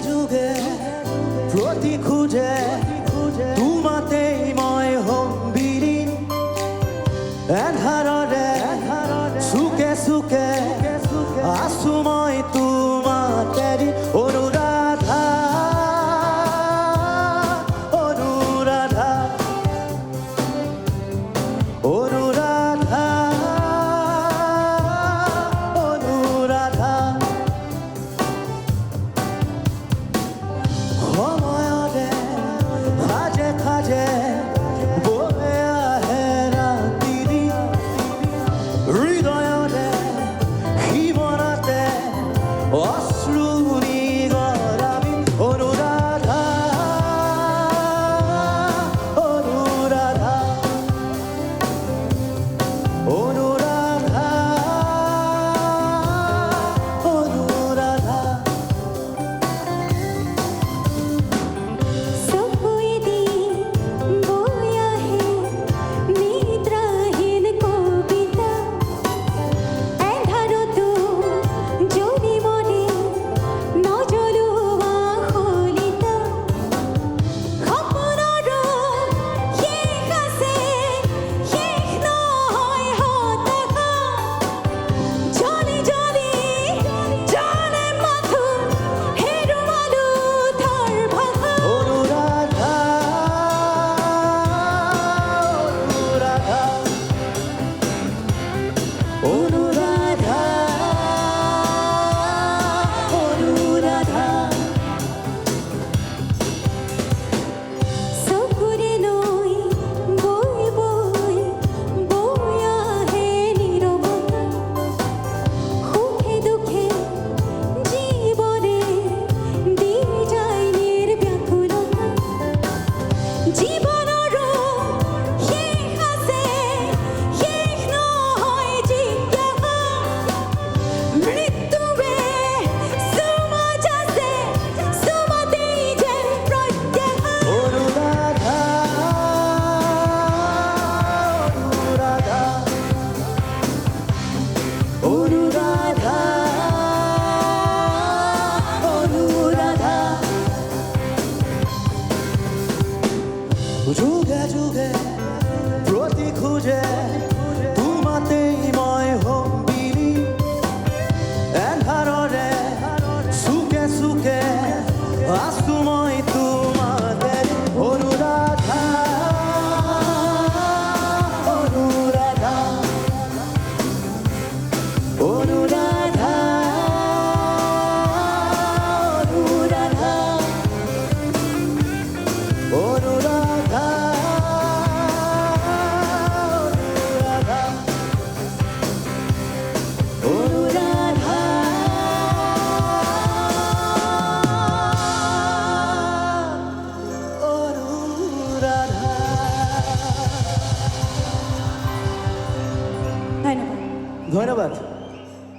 যুগে প্রতি খুঁজে তোমাতেই মই হম্বিৰি এন্ধাৰৰে সুকে সুকে আছো মই তোমাতেৰি অনুৰাধা অনুৰাধা অনুৰাধা অনুৰাধা সময়ৰে খাজে খাজে বৈ আহে ৰাতিৰি হৃদয়ৰে শিৱৰাতে অশ্ৰু নিগৰাবি অনুৰাধা অনুৰাধা অনুৰাধা অনুৰাধা চকুৱেদি বৈ আহে নিদ্ৰাহীন কবিতা এন্ধাৰতো জ্বলি মৰে নজ্বলোৱা শলিতা সপোনৰো শেষ আছে শেষ নহয় হতাশা জ্বলি জ্বলি জ্বলে মাথো হেৰুৱালো থৰ ভাষা অনুৰাধা অনুৰাধা অনুৰাধা অনুৰাধা চকুৰে নৈ বৈ বৈ বৈ আহে নীৰৱতা সুখে দুখে জীৱনে দি যায় নিৰ্ব্যাকুলতা জীৱনৰো শেষ আছে শেষ নহয় জিজ্ঞাসা মৃত্যুৱে চুমা যাচে চুমাতেই যেন প্ৰত্যাশা অনুৰাধা অনুৰাধা অনুৰাধা অনুৰাধা যুগে যুগে প্ৰতি খুঁজে তোমাতেই মই হম্বিৰি এন্ধাৰৰে সুকে সুকে আছো মই তোমাতেৰি অনুৰাধা অনুৰাধা অনুৰাধা অনুৰাধা অনুৰাধা অনুৰাধা অনুৰাধা অনুৰাধা ধন্যবাদ ধন্যবাদ